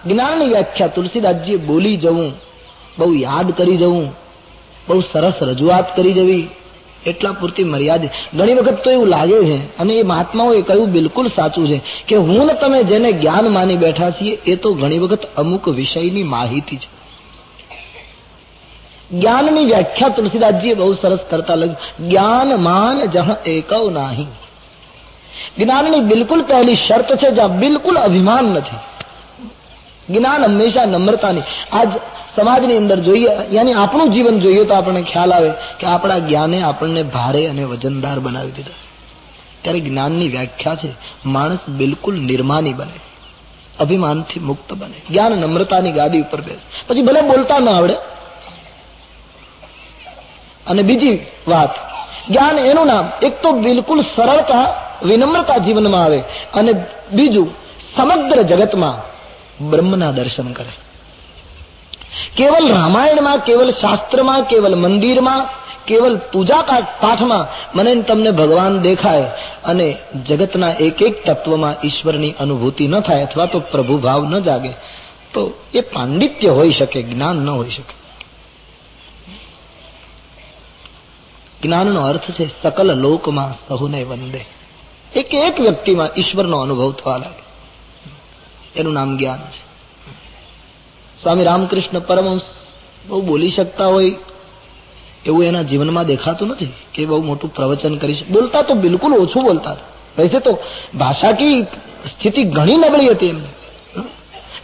જ્ઞાનની વ્યાખ્યા તુલસીદાસજીએ બોલી જવું, બહુ યાદ કરી જવું, બહુ સરસ રજૂઆત કરી જવી, એટલા પૂરતી મર્યાદિત. ઘણી વખત તો એવું લાગે છે, અને એ મહાત્માઓએ કહ્યું બિલકુલ સાચું છે, કે હું ને તમે જેને જ્ઞાન માની બેઠા છીએ એ તો ઘણી વખત અમુક વિષયની માહિતી છે. જ્ઞાનની વ્યાખ્યા તુલસીદાસજીએ બહુ સરસ કરતા લખ્યું, જ્ઞાન માન જહ એકવ નાહી. જ્ઞાનની બિલકુલ પહેલી શરત છે જ્યાં બિલકુલ અભિમાન નથી. જ્ઞાન હંમેશા નમ્રતાની. આજ સમાજની અંદર જોઈએ, યાની આપણું જીવન જોઈએ તો આપણને ખ્યાલ આવે કે આપણા જ્ઞાને આપણને ભારે અને વજનદાર બનાવી દીધા. ત્યારે જ્ઞાનની વ્યાખ્યા છે માણસ બિલકુલ નિર્માની બને, અભિમાનથી મુક્ત બને, જ્ઞાન નમ્રતાની ગાદી ઉપર બેસે. પછી ભલે બોલતા ન આવડે. અને બીજી વાત, જ્ઞાન એનું નામ એક તો બિલકુલ સરળતા વિનમ્રતા જીવનમાં આવે, અને બીજું સમગ્ર જગતમાં બ્રહ્મના દર્શન કરે. કેવલ રામાયણમાં, કેવલ શાસ્ત્રમાં, કેવલ મંદિરમાં, કેવલ પૂજા પાઠમાં મને તમને ભગવાન દેખાય અને જગતના એક એક તત્વમાં ઈશ્વરની અનુભૂતિ ન થાય, અથવા તો પ્રભુ ભાવ ન જાગે, તો એ પાંડિત્ય હોઈ શકે, જ્ઞાન ન હોઈ શકે. જ્ઞાનનો અર્થ છે સકલ લોકમાં સહુને વંદે. એક એક વ્યક્તિમાં ઈશ્વરનો અનુભવ થવા લાગે, એનું નામ જ્ઞાન છે. સ્વામી રામકૃષ્ણ પરમહંસ બહુ બોલી શકતા હોય એવું એના જીવનમાં દેખાતું નથી કે બહુ મોટું પ્રવચન કરી શકે. બોલતા તો બિલકુલ ઓછું બોલતા હતા. વૈસે તો ભાષા કી સ્થિતિ ઘણી નબળી હતી એમને,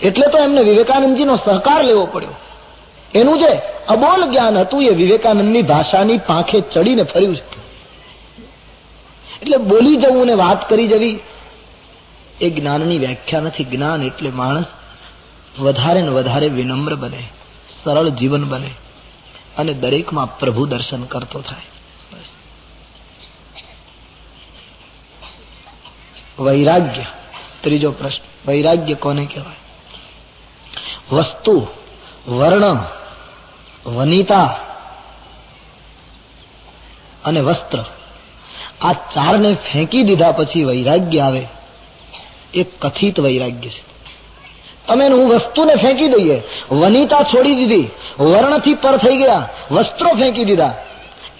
એટલે તો એમને વિવેકાનંદજીનો સહકાર લેવો પડ્યો. એનું જે અબોલ જ્ઞાન હતું એ વિવેકાનંદની ભાષાની પાંખે ચડીને ફર્યું છે. એટલે બોલી જવું ને વાત કરી જવી એ જ્ઞાનની વ્યાખ્યા નથી. જ્ઞાન એટલે માણસ વધારે ને વધારે વિનમ્ર બને, સરળ જીવન બને, અને દરેકમાં પ્રભુ દર્શન કરતો થાય. વૈરાગ્ય, ત્રીજો પ્રશ્ન. વૈરાગ્ય કોને કહેવાય? વસ્તુ, વર્ણ, વનિતા અને વસ્ત્ર, આ ચારને ફેંકી દીધા પછી વૈરાગ્ય આવે. એ કથિત વૈરાગ્ય છે. તમે હું વસ્તુને ફેંકી દઈએ, વનિતા છોડી દીધી, વર્ણથી પર થઈ ગયા, વસ્ત્રો ફેંકી દીધા,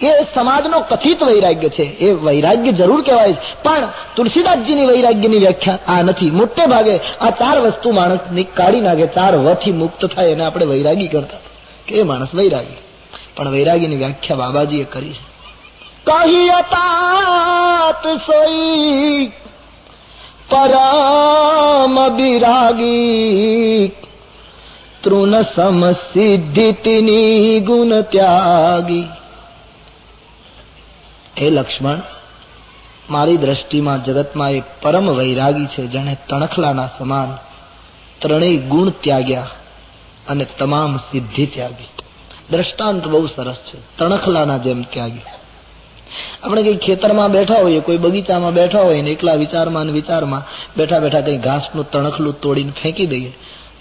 એ સમાજનો કથિત વૈરાગ્ય છે. એ વૈરાગ્ય જરૂર કહેવાય, પણ તુલસીદાસજીની વૈરાગ્યની વ્યાખ્યા આ નથી. મોટે ભાગે આ ચાર વસ્તુ માણસની કાઢી નાખે, ચાર વથી મુક્ત થાય, એને આપણે વૈરાગી કરતા કે એ માણસ વૈરાગી. પણ વૈરાગીની વ્યાખ્યા બાબાજીએ કરી છે. કહિયતાત સોઈ પરમ બિરાગી, તૃણ સમસિદ્ધિ તિની ગુણ ત્યાગી. હે લક્ષ્મણ, મારી દ્રષ્ટિમાં જગતમાં એ પરમ વૈરાગી છે જેણે તણખલાના સમાન ત્રણેય ગુણ ત્યાગ્યા અને તમામ સિદ્ધિ ત્યાગી. દ્રષ્ટાંત બહુ સરસ છે, તણખલાના જેમ ત્યાગી. આપણે કઈ ખેતરમાં બેઠા હોઈએ, કોઈ બગીચામાં બેઠા હોય ને એકલા વિચારમાં બેઠા બેઠા કઈ ઘાસનું તણખલું તોડીને ફેંકી દઈએ,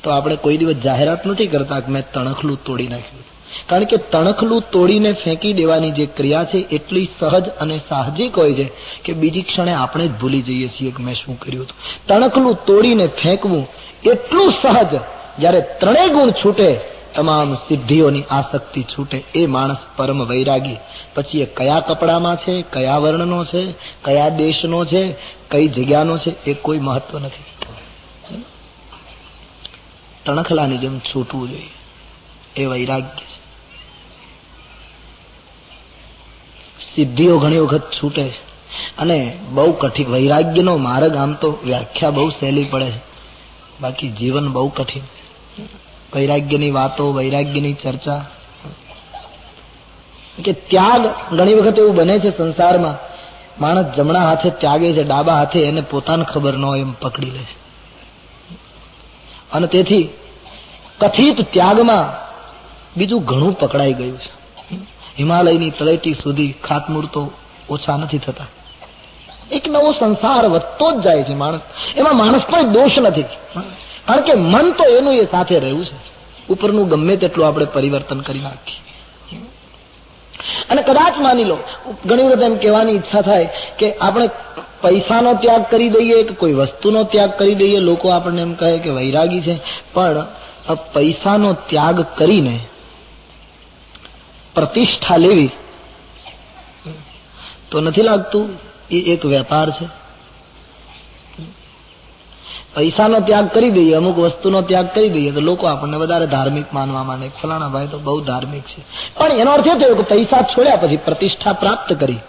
તો આપણે કોઈ દિવસ જાહેરાત નથી કરતા કે મેં તણખલું તોડી નાખ્યું. કારણ કે તણખલું તોડીને ફેંકી દેવાની જે ક્રિયા છે એટલી સહજ અને સાહજિક હોય છે કે બીજી ક્ષણે આપણે જ ભૂલી જઈએ છીએ કે મેં શું કર્યું હતું. તણખલું તોડીને ફેંકવું એટલું સહજ, જ્યારે ત્રણેય ગુણ છૂટે, તમામ સિદ્ધિઓની આસક્તિ છૂટે, એ માણસ પરમ વૈરાગી. પછી એ કયા કપડામાં છે, કયા વર્ણનો છે, કયા દેશનો છે, કઈ જગ્યાનો છે, એ કોઈ મહત્વ નથી. તણખલાની જેમ છૂટવું જોઈએ, એ વૈરાગ્ય છે. સિદ્ધિઓ ઘણી વખત છૂટે છે અને બહુ કઠિન. વૈરાગ્યનો માર્ગ આમ તો વ્યાખ્યા બહુ સહેલી પડે છે, બાકી જીવન બહુ કઠિન. વૈરાગ્યની વાતો, વૈરાગ્યની ચર્ચા, કે ત્યાગ ઘણી વખત એવું બને છે સંસારમાં, માણસ જમણા હાથે ત્યાગે છે, ડાબા હાથે એને પોતાને ખબર ન હોય એમ પકડી લે છે. અને તેથી કથિત ત્યાગમાં બીજું ઘણું પકડાઈ ગયું છે. હિમાલયની તળેટી સુધી ખાતમુહૂર્તો ઓછા નથી થતા. એક નવો સંસાર વધતો જ જાય છે. માણસ એમાં માણસ પણ દોષ નથી, કારણ કે મન તો એનું એ સાથે રહ્યું છે. ઉપરનું ગમે તેટલું આપણે પરિવર્તન કરી નાખીએ. અને કદાચ માની લો, ઘણી વખત એમ કહેવાની ઈચ્છા થાય કે આપણે પૈસાનો ત્યાગ કરી દઈએ કે કોઈ વસ્તુનો ત્યાગ કરી દઈએ, લોકો આપણને એમ કહે કે વૈરાગી છે, પણ પૈસાનો ત્યાગ કરીને પ્રતિષ્ઠા લેવી તો નથી લાગતું એ એક વેપાર છે? પૈસાનો ત્યાગ કરી દઈએ, અમુક વસ્તુનો ત્યાગ કરી દઈએ તો લોકો આપણને વધારે ધાર્મિક માનવા માંડે, ફલાણા ભાઈ તો બહુ ધાર્મિક છે. પણ એનો અર્થ એ થયો કે પૈસા છોડ્યા પછી પ્રતિષ્ઠા પ્રાપ્ત કરી,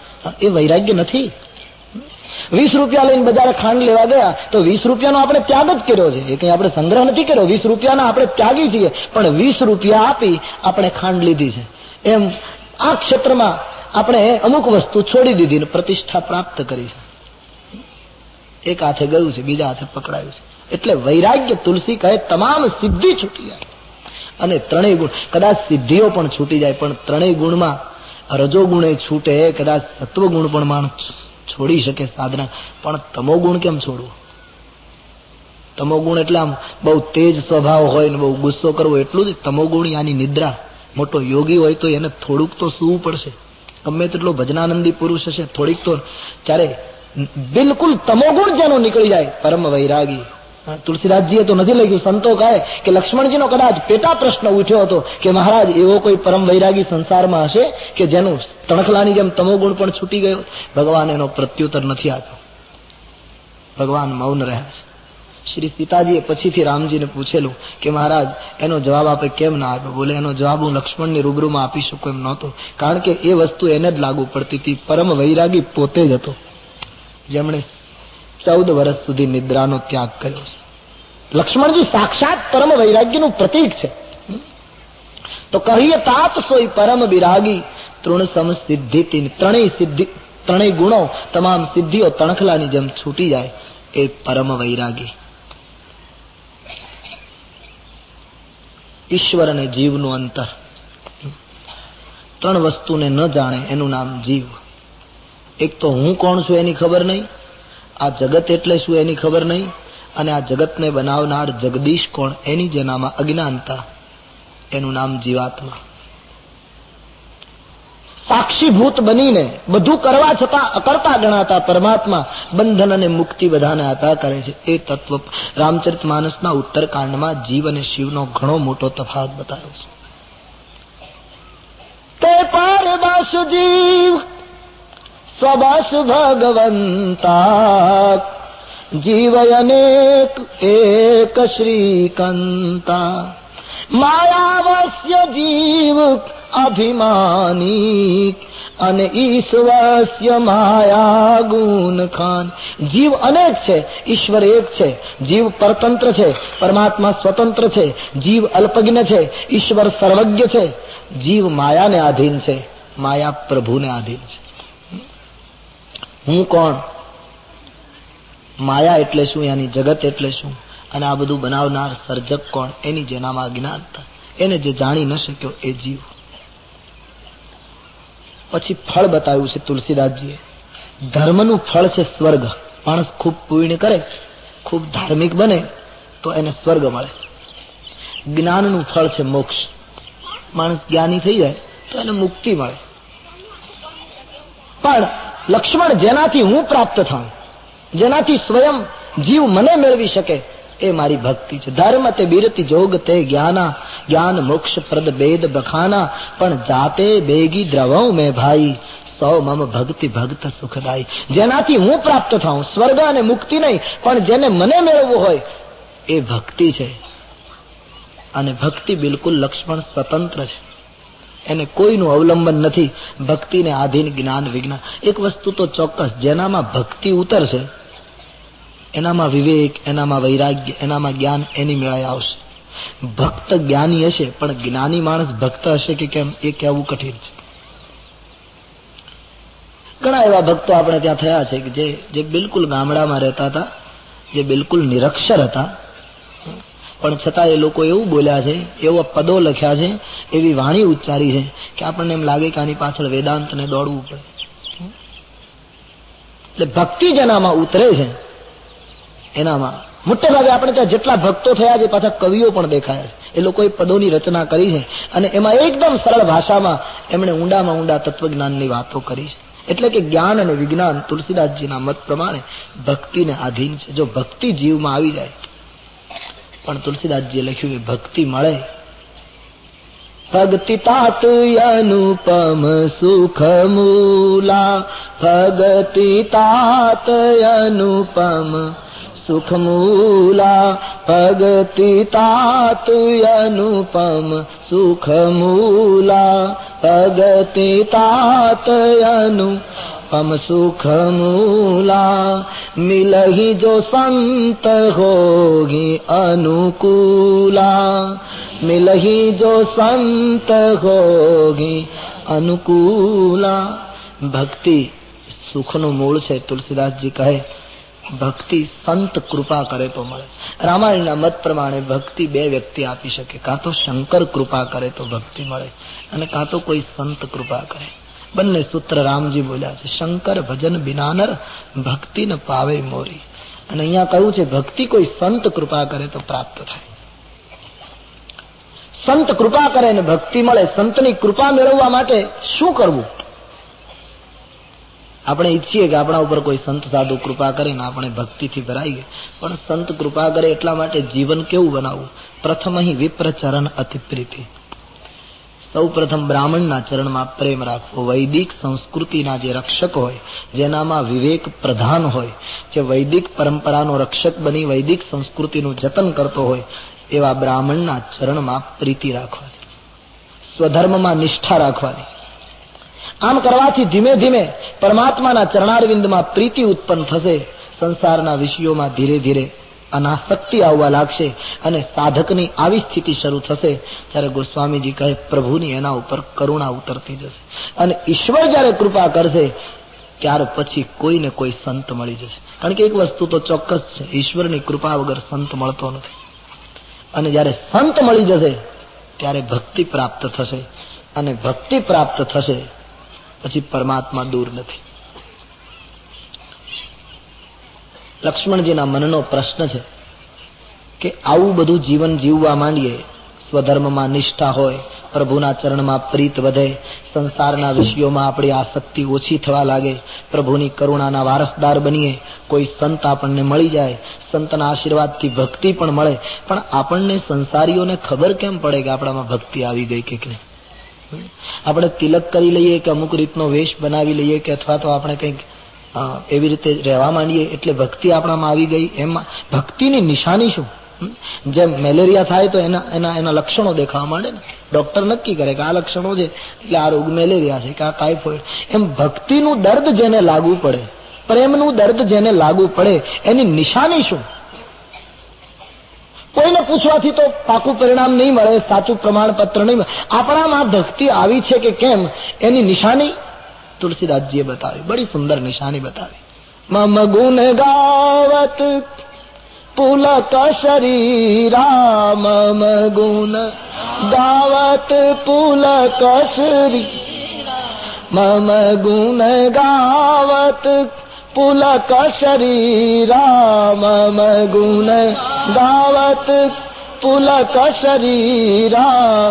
એ વૈરાગ્ય નથી. 20 રૂપિયા લઈને બજારે ખાંડ લેવા ગયા તો 20 રૂપિયાનો આપણે ત્યાગ જ કર્યો છે, એ કઈ આપણે સંગ્રહ નથી કર્યો. 20 રૂપિયાના આપણે ત્યાગી છીએ, પણ 20 રૂપિયા આપી આપણે ખાંડ લીધી છે. એમ આ ક્ષેત્રમાં આપણે અમુક વસ્તુ છોડી દીધી ને પ્રતિષ્ઠા પ્રાપ્ત કરી છે. એક હાથે ગયું છે, બીજા હાથે પકડાયું છે. એટલે વૈરાગ્ય, તુલસી કહે, તમામ સિદ્ધિ છૂટી જાય. અને ત્રણેય ગુણ, કદાચ સિદ્ધિઓ પણ છૂટી જાય, પણ ત્રણેય ગુણમાં રજોગુણ એ છૂટે, કદાચ સત્વગુણ પણ માણસ છોડી શકે સાધના, પણ તમોગુણ કેમ છોડવું? તમોગુણ એટલે આમ બહુ તેજ સ્વભાવ હોય ને બહુ ગુસ્સો કરવો એટલું જ. તમોગુણ યાની નિદ્રા. મોટો યોગી હોય તો એને થોડુંક તો સૂવું પડશે. ગમે તેટલો ભજનાનંદી પુરુષ હશે, થોડીક તો ત્યારે બિલકુલ તમોગુણ જેનો નીકળી જાય, પરમ વૈરાગી. તુલસીદાસજીએ તો નથી લખ્યું, સંતો કહે કે લક્ષ્મણજીનો કદાચ પેટા પ્રશ્ન ઉઠ્યો હતો કે મહારાજ એવો કોઈ પરમ વૈરાગી સંસારમાં હશે કે જેનું તણખલાની જેમ તમોગુણ પણ છૂટી ગયો? ભગવાન એનો પ્રત્યુત્તર નથી આપ્યો. ભગવાન મૌન રહ્યા છે. શ્રી સીતાજીએ પછીથી રામજીને પૂછેલું કે મહારાજ એનો જવાબ આપે કેમ ના આપ્યો? બોલે એનો જવાબ હું લક્ષ્મણની રૂબરૂમાં આપી શકું એમ નહોતો, કારણ કે એ વસ્તુ એને જ લાગુ પડતી હતી. પરમ વૈરાગી પોતે જ હતો, જેમણે 14 વર્ષ સુધી નિદ્રાનો ત્યાગ કર્યો છે. લક્ષ્મણજી સાક્ષાત પરમ વૈરાગ્યનું પ્રતીક છે. તો કહીએ તાત સોઈ પરમ વિરાગી, તૃણ સમ સિદ્ધિ તીન. ત્રણેય ગુણો, તમામ સિદ્ધિઓ તણખલાની જેમ છૂટી જાય, એ પરમ વૈરાગી. ઈશ્વર અને જીવનું અંતર. 3 વસ્તુને ન જાણે એનું નામ જીવ. એક તો હું કોણ છું એની ખબર નહીં, આ જગત એટલે શું એની ખબર નહીં, અને આ જગતને બનાવનાર જગદીશ કોણ એની જેનામાં અજ્ઞાનતા, એનું નામ જીવાત્મા. સાક્ષીભૂત બનીને બધું કરવા છતાં અકર્તા ગણાતા પરમાત્મા બંધન અને મુક્તિ બધાને આપ્યા કરે છે. એ તત્વ રામચરિતમાનસના ઉત્તરકાંડમાં જીવ અને શિવનો ઘણો મોટો તફાવત બતાવ્યો છે. તે પારબાસ જીવ સ્વબાસ ભગવંતા, જીવ અનેક એક શ્રીકંતા, માયાવસ્ય જીવ અભિમાની, અને ઈશ્વરસ્ય માયા ગુણ ખાન. જીવ અનેક છે, ઈશ્વર એક છે. જીવ પરતંત્ર છે, પરમાત્મા સ્વતંત્ર છે. જીવ અલ્પજ્ઞ છે, ઈશ્વર સર્વજ્ઞ છે. જીવ માયાને આધીન છે, માયા પ્રભુને આધીન છે. હું કોણ? માયા એટલે શું, યાની જગત એટલે શું, અને આ બધું બનાવનાર સર્જક કોણ, એની જેનામાં અજ્ઞાનતા. એને જે જાણી ન શક્યો એ જીવ. પછી ફળ બતાવ્યું છે તુલસીદાસજીએ. ધર્મનું ફળ છે સ્વર્ગ. માણસ ખૂબ પુણ્ય કરે, ખૂબ ધાર્મિક બને તો એને સ્વર્ગ મળે. જ્ઞાનનું ફળ છે મોક્ષ. માણસ જ્ઞાની થઈ જાય તો એને મુક્તિ મળે. પણ લક્ષ્મણ, જેનાથી હું પ્રાપ્ત થાઉં, જેનાથી સ્વયં જીવ મને મેળવી શકે, એ મારી ભક્તિ છે. ધર્મ તે બિરતિ જોગ તે જ્ઞાના, જ્ઞાન મોક્ષ પ્રદ ભેદ બખાના, પણ જાતે બેગી દ્રવઉ મેં ભાઈ, સૌ મમ ભક્તિ ભક્ત સુખદાયી. જેનાથી હું પ્રાપ્ત થાઉં, સ્વર્ગ અને મુક્તિ નહીં, પણ જેને મને મેળવવું હોય એ ભક્તિ છે. અને ભક્તિ બિલકુલ લક્ષ્મણ સ્વતંત્ર છે, એને કોઈનું અવલંબન નથી. ભક્તિને આધીન જ્ઞાન વિજ્ઞાન. એક વસ્તુ તો ચોક્કસ, જેનામાં ભક્તિ ઉતરશે એનામાં વિવેક, એનામાં વૈરાગ્ય, એનામાં જ્ઞાન એની મેળાએ આવશે. ભક્ત જ્ઞાની હશે, પણ જ્ઞાની માણસ ભક્ત હશે કે કેમ એ કહેવું કઠિન છે. ઘણા એવા ભક્તો આપણે ત્યાં થયા છે કે જે બિલકુલ ગામડામાં રહેતા હતા, જે બિલકુલ નિરક્ષર હતા, પણ છતાં એ લોકો એવું બોલ્યા છે, એવા પદો લખ્યા છે, એવી વાણી ઉચ્ચારી છે કે આપણને એમ લાગે કે આની પાછળ વેદાંતને દોડવું પડે. એટલે ભક્તિ જેનામાં ઉતરે છે એનામાં મોટે ભાગે આપણે ત્યાં જેટલા ભક્તો થયા છે પાછા કવિઓ પણ દેખાયા છે. એ લોકોએ પદોની રચના કરી છે અને એમાં એકદમ સરળ ભાષામાં એમણે ઊંડામાં ઊંડા તત્વજ્ઞાનની વાતો કરી છે. એટલે કે જ્ઞાન અને વિજ્ઞાન તુલસીદાસજીના મત પ્રમાણે ભક્તિને આધીન છે. જો ભક્તિ જીવમાં આવી જાય, પણ તુલસીદાસજીએ લખ્યું કે ભક્તિ મળે. ભક્તિ તાત અનુપમ સુખ મૂલા, ભક્તિ તાત અનુપમ સુખ મૂલા, ભક્તિ તાત અનુપમ સુખ મૂલા, ભક્તિ તાત અનુપમ સુખ મૂલા, મિલહી જો સંત હોગી અનુકૂલા, મિલહી જો સંત હોગી અનુકૂલા. ભક્તિ સુખનું મૂળ છે. તુલસીદાસજી કહે ભક્તિ સંત કૃપા કરે તો મળે. રામાયણના મત પ્રમાણે ભક્તિ બે વ્યક્તિ આપી શકે, કાં તો શંકર કૃપા કરે તો ભક્તિ મળે, અને કાં તો કોઈ સંત કૃપા કરે. બંને સૂત્ર રામજી બોલ્યા છે. શંકર ભજન બિનાનર ભક્તિ ન પાવે મોરી. અને અહીંયા કહ્યું છે ભક્તિ કોઈ સંત કૃપા કરે તો પ્રાપ્ત થાય. સંત કૃપા કરે ને ભક્તિ મળે. સંતની કૃપા મેળવવા માટે શું કરવું? આપણે ઈચ્છીએ કે આપણા ઉપર કોઈ સંત સાધુ કૃપા કરે ને આપણે ભક્તિથી ભરાઈ ગਏ, પણ સંત કૃપા કરે એટલા માટે જીવન કેવું બનાવવું? પ્રથમ અહીં વિપ્ર ચરણ અતિ પ્રીતિ. સૌ પ્રથમ બ્રાહ્મણના ચરણમાં પ્રેમ રાખવો. વૈદિક સંસ્કૃતિના જે રક્ષક હોય, જેનામાં વિવેક પ્રધાન હોય, જે વૈદિક પરંપરાનો રક્ષક બની વૈદિક સંસ્કૃતિનું જતન કરતો હોય, એવા બ્રાહ્મણના ચરણમાં પ્રીતિ રાખવાની, સ્વધર્મમાં નિષ્ઠા રાખવાની. આમ કરવાથી ધીમે ધીમે પરમાત્માના ચરણારવિંદમાં પ્રીતિ ઉત્પન્ન થશે. સંસારના વિષયોમાં ધીરે ધીરે અનાસક્તિ આવવા લાગશે અને સાધકની આવી સ્થિતિ શરૂ થશે જ્યારે ગોસ્વામીજી કહે પ્રભુની એના ઉપર કરુણા ઉતરતી જશે. અને ઈશ્વર જ્યારે કૃપા કરશે ત્યાર પછી કોઈને કોઈ સંત મળી જશે. કારણ કે એક વસ્તુ તો ચોક્કસ છે, ઈશ્વરની કૃપા વગર સંત મળતો નથી. અને જ્યારે સંત મળી જશે ત્યારે ભક્તિ પ્રાપ્ત થશે, અને ભક્તિ પ્રાપ્ત થશે પછી પરમાત્મા દૂર નથી. લક્ષ્મણજીના મનનો પ્રશ્ન છે કે આવું બધું જીવન જીવવા માંડીએ, સ્વધર્મમાં નિષ્ઠા હોય, પ્રભુના ચરણમાં પ્રીત વધે, સંસારના વિષયોમાં આપણી આસક્તિ ઓછી થવા લાગે, પ્રભુની કરુણાના વારસદાર બનીએ, કોઈ સંત આપણને મળી જાય, સંતના આશીર્વાદથી ભક્તિ પણ મળે, પણ આપણને સંસારીઓને ખબર કેમ પડે કે આપણામાં ભક્તિ આવી ગઈ કે નહીં? આપણે તિલક કરી લઈએ કે અમુક રીતનો વેશ બનાવી લઈએ કે અથવા તો આપણે કંઈક એવી રીતે રહેવા માંડીએ એટલે ભક્તિ આપણામાં આવી ગઈ. એમાં ભક્તિની નિશાની શું? જેમ મેલેરિયા થાય તો એના લક્ષણો દેખાવા માંડે ને, ડોક્ટર નક્કી કરે કે આ લક્ષણો છે એટલે આ રોગ મેલેરિયા છે કે આ ટાઇફોઇડ. એમ ભક્તિનું દર્દ જેને લાગુ પડે, પ્રેમનું દર્દ જેને લાગુ પડે, એની નિશાની શું? કોઈને પૂછવાથી તો પાકું પરિણામ નહીં મળે, સાચું પ્રમાણપત્ર નહીં મળે. આપણામાં ભક્તિ આવી છે કે કેમ એની નિશાની તુલસીદાસજીએ બતાવી, બડી સુંદર નિશાની બતાવી. મમ ગુણ ગાવત પુલક શરીરા, મમ ગુણ ગાવત પુલક શરીરા, મમ ગુણ ગાવત પુલક શરીરા, મમ ગુણ ગાવત પુલક શરીરા,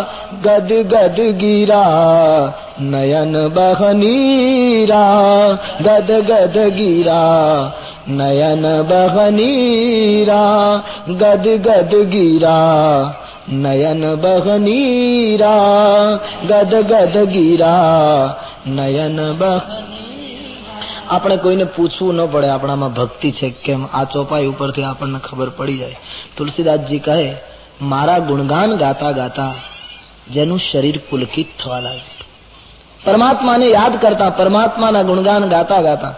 ગદ ગદ ગીરા નયન બહનીરા, ગદ ગદ ગીરા નયન બહનીરા, ગદ ગદ ગીરા નયન બહનીરા, ગદ ગદ ગીરા નયન બહ. આપણે કોઈને પૂછવું ન પડે આપણામાં ભક્તિ છે કેમ, આ ચોપાઈ ઉપરથી આપણને ખબર પડી જાય. તુલસીદાસજી કહે મારા ગુણગાન ગાતા ગાતા જેનું શરીર પુલકિત થવા લાગે, પરમાત્માને યાદ કરતા, પરમાત્માના ગુણગાન ગાતા ગાતા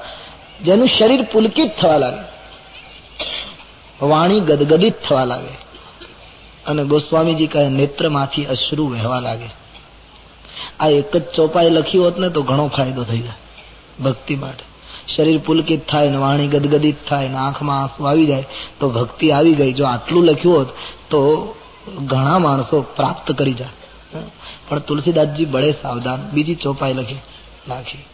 જેનું શરીર પુલકિત થવા લાગે, વાણી ગદગદિત થવા લાગે, અને ગોસ્વામીજી કહે નેત્રમાંથી અશ્રુ વહેવા લાગે. આ એક જ ચોપાઈ લખી હોત ને તો ઘણો ફાયદો થઈ જાય ભક્તિ માટે. શરીર પુલકિત થાય ને વાણી ગદગદિત થાય ને આંખમાં આંસુ આવી જાય તો ભક્તિ આવી ગઈ. જો આટલું લખ્યું હોત તો ઘણા માણસો પ્રાપ્ત કરી જાય. પણ તુલસીદાસજી બડે સાવધાન બીજી ચોપાઈ નાખી.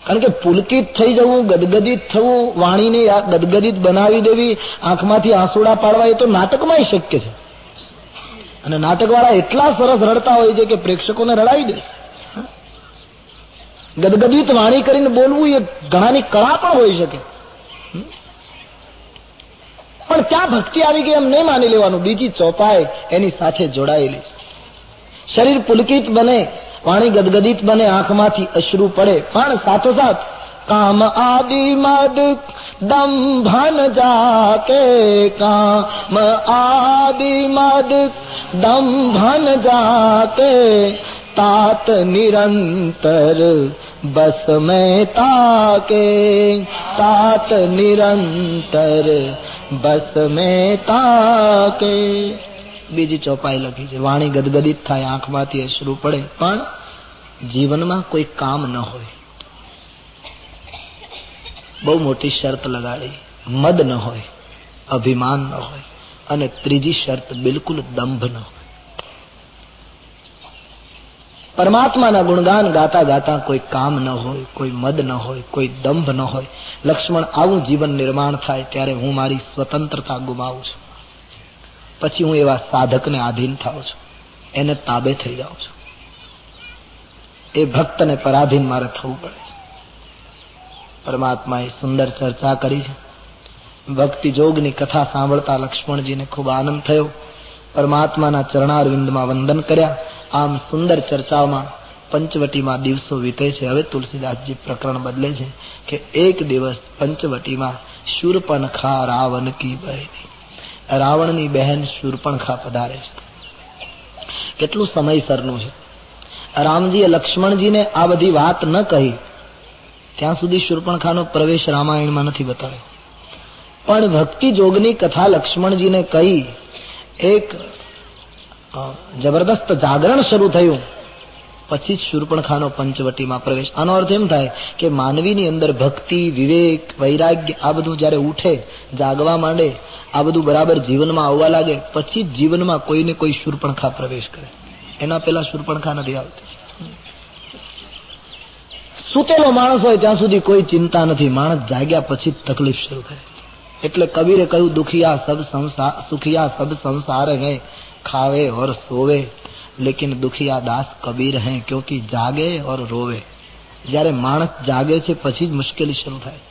કારણ કે પુલકિત થઈ જવું, ગદગદિત થવું, વાણીને ગદગદિત બનાવી દેવી, આંખમાંથી આંસુડા પાડવા, એ તો નાટકમાં શક્ય છે. અને નાટકવાળા એટલા સરસ રડતા હોય છે કે પ્રેક્ષકોને રડાવી દે. ગદગદિત વાણી કરીને બોલવું એ ઘણાની કળા પણ હોઈ શકે, પણ ત્યાં ભક્તિ આવી ગઈ એમ નહીં માની લેવાનું. બીજી ચોપાઈ એની સાથે જોડાયેલી છે. શરીર પુલકિત બને, વાણી ગદગદિત બને, આંખમાંથી અશ્રુ પડે, પણ સાથોસાથ કામ આદિ મદ દંભન જાકે, કામ આદિ મદ દંભન જાકે, तात निरंतर बस में ताके, तात निरंतर बस में ताके. બીજી ચોપાઈ લખી છે. વાણી ગદગદિત થાય, આંખમાંથી અશ્રુ પડે, પણ જીવનમાં કોઈ કામ ન હોય. બહુ મોટી શરત લગાડી. મદ ન હોય, અભિમાન ન હોય, અને ત્રીજી શરત બિલકુલ દંભ ન હોય. પરમાત્માના ગુણગાન ગાતા ગાતા કોઈ કામ ન હોય, કોઈ મદ ન હોય, કોઈ દંભ ન હોય. લક્ષ્મણ, આવું જીવન નિર્માણ થાય ત્યારે હું મારી સ્વતંત્રતા ગુમાવું છું. પછી હું એવા સાધકને આધીન થાઉં છું, એને તાબે થઈ જાઉં છું. એ ભક્તને પરાધીન મારે થવું પડે છે. પરમાત્માએ સુંદર ચર્ચા કરી છે. ભક્તિ જોગની કથા સાંભળતા લક્ષ્મણજીને ખૂબ આનંદ થયો. પરમાત્માના ચરણારવિંદમાં વંદન કર્યા. આમ સુંદર ચર્ચાઓમાં પંચવટીમાં દિવસો વીતે છે. હવે તુલસીદાસજી પ્રકરણ બદલે છે કે એક દિવસ પંચવટીમાં શૂર્પણખા રાવણ કી બહેની, રાવણની બહેન શૂર્પણખા પધારે છે. કેટલું સમયસરનું છે. રામજીએ લક્ષ્મણજીને આ બધી વાત ન કહી ત્યાં સુધી શૂર્પણખાનો પ્રવેશ રામાયણમાં નથી બતાવ્યો, પણ ભક્તિ જોગની કથા લક્ષ્મણજીને કહી એક જબરદસ્ત જાગરણ શરૂ થયું. પછી જ શૂર્પણખાનો પંચવટીમાં પ્રવેશ. આનો અર્થ એમ થાય કે માનવીની અંદર ભક્તિ, વિવેક, વૈરાગ્ય આ બધું જયારે ઉઠે, જાગવા માંડે, આ બધું બરાબર જીવનમાં આવવા લાગે, પછી જ જીવનમાં કોઈને કોઈ શૂર્પણખા પ્રવેશ કરે. એના પેલા શૂર્પણખા નથી આવતી. સૂતેલો માણસ હોય ત્યાં સુધી કોઈ ચિંતા નથી, માણસ જાગ્યા પછી જ તકલીફ શરૂ થાય. એટલે કબીરે કહ્યું, દુખિયા સબ સંસાર, સુખિયા સબ સંસાર હૈ, खावे और सोवे, लेकिन दुखिया दास कबीर हैं, क्योंकि जागे और रोवे. જ્યારે માણસ જાગે છે પછી જ મુશ્કેલી શરૂ થાય.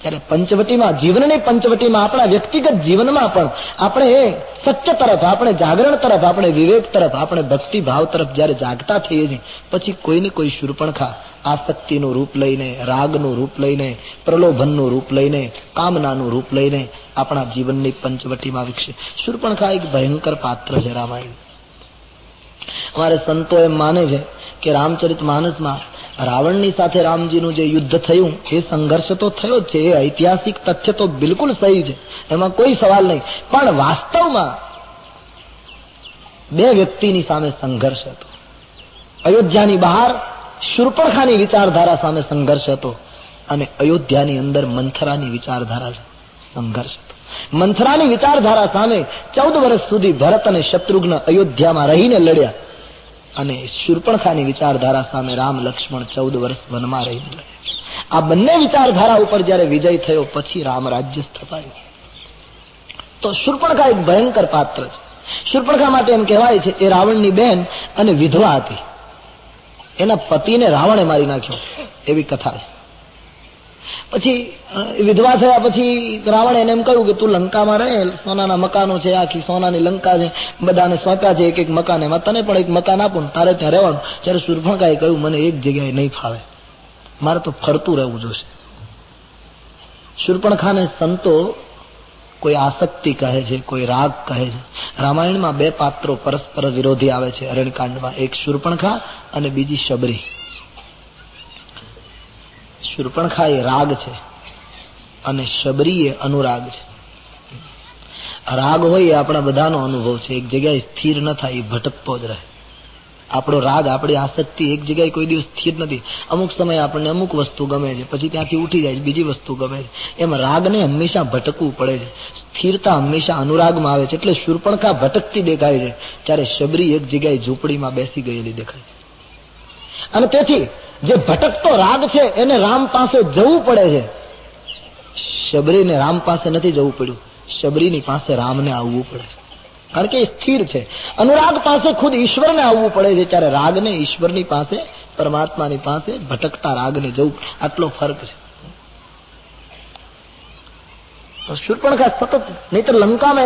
ત્યારે પંચવટીમાં, જીવનની પંચવટીમાં, આપણા વ્યક્તિગત જીવનમાં પણ આપણે એ સત્ય તરફ, આપણે જાગરણ તરફ, આપણે વિવેક તરફ, આપણે ભક્તિ ભાવ તરફ જ્યારે જાગતા થઈએ છીએ, પછી કોઈને કોઈ શૂર્પણખા આસક્તિનું રૂપ લઈને, રાગનું રૂપ લઈને, પ્રલોભનનું રૂપ લઈને, કામનાનું રૂપ લઈને આપણા જીવનની પંચવટીમાં વિકસે. શૂર્પણખા એક ભયંકર પાત્ર છે રામાયણ. અમારે સંતો એમ માને છે કે રામચરિતમાનસમાં રાવણની સાથે રામજીનું જે યુદ્ધ થયું એ સંઘર્ષ તો થયો જ છે, એ ઐતિહાસિક તથ્ય તો બિલકુલ સહી છે, એમાં કોઈ સવાલ નહીં. પણ વાસ્તવમાં બે વ્યક્તિની સામે સંઘર્ષ હતો. અયોધ્યાની બહાર શૂર્પણખાની વિચારધારા સામે સંઘર્ષ હતો, અને અયોધ્યાની અંદર મંથરાની વિચારધારા સંઘર્ષ હતો. મંથરાની વિચારધારા સામે 14 વર્ષ સુધી ભરત અને શત્રુઘ્ન અયોધ્યામાં રહીને લડ્યા, અને શૂર્પણખાની વિચારધારા સામે રામ લક્ષ્મણ 14 વર્ષ વનમાં રહીને લડ્યા. આ બંને વિચારધારા ઉપર જયારે વિજય થયો પછી રામ રાજ્ય સ્થપાયું. તો શૂર્પણખા એક ભયંકર પાત્ર છે. શૂર્પણખા માટે એમ કહેવાય છે એ રાવણની બહેન અને વિધવા હતી. એના પતિને રાવણે મારી નાખ્યો એવી કથા છે. પછી વિધવા થયા પછી રાવણે એને એમ કહ્યું કે તું લંકામાં રહે, સોનાના મકાનો છે, આખી સોનાની લંકા છે, બધાને સોંપ્યા છે એક એક મકાન, એમાં તને પણ એક મકાન આપું, તારે ત્યાં રહેવાનું. જ્યારે શૂર્પણખાએ કહ્યું મને એક જગ્યાએ નહીં ફાવે, મારે તો ફરતું રહેવું જોશે. શૂર્પણખાને સંતો કોઈ આસક્તિ કહે છે, કોઈ રાગ કહે છે. રામાયણમાં બે પાત્રો પરસ્પર વિરોધી આવે છે અરણ્યકાંડમાં, એક શૂર્પણખા અને બીજી શબરી. શૂર્પણખા એ રાગ છે અને શબરી એ અનુરાગ છે. રાગ હોય એ આપણા બધાનો અનુભવ છે, એક જગ્યાએ સ્થિર ન થાય, એ ભટકતો જ રહે. આપણો રાગ, આપણી આસક્તિ એક જગ્યાએ કોઈ દિવસ સ્થિર નથી. અમુક સમયે આપણને અમુક વસ્તુ ગમે છે, પછી ત્યાંથી ઉઠી જાય છે, બીજી વસ્તુ ગમે છે. એમ રાગને હંમેશા ભટકવું પડે છે. સ્થિરતા હંમેશા અનુરાગમાં આવે છે. એટલે શૂર્પણખા ભટકતી દેખાય છે, ત્યારે શબરી એક જગ્યાએ ઝૂંપડીમાં બેસી ગયેલી દેખાય છે. અને તેથી જે ભટકતો રાગ છે એને રામ પાસે જવું પડે છે. શબરીને રામ પાસે નથી જવું પડ્યું, શબરીની પાસે રામને આવવું પડે છે, કારણ કે એ સ્થિર છે. અનુરાગ પાસે ખુદ ઈશ્વરને આવવું પડે છે, ત્યારે રાગને ઈશ્વરની પાસે પરમાત્માની પાસે ભટકતા રાગને જવું, આટલો ફરક છે. શૂર્પણખા સતત, નહીતર લંકામાં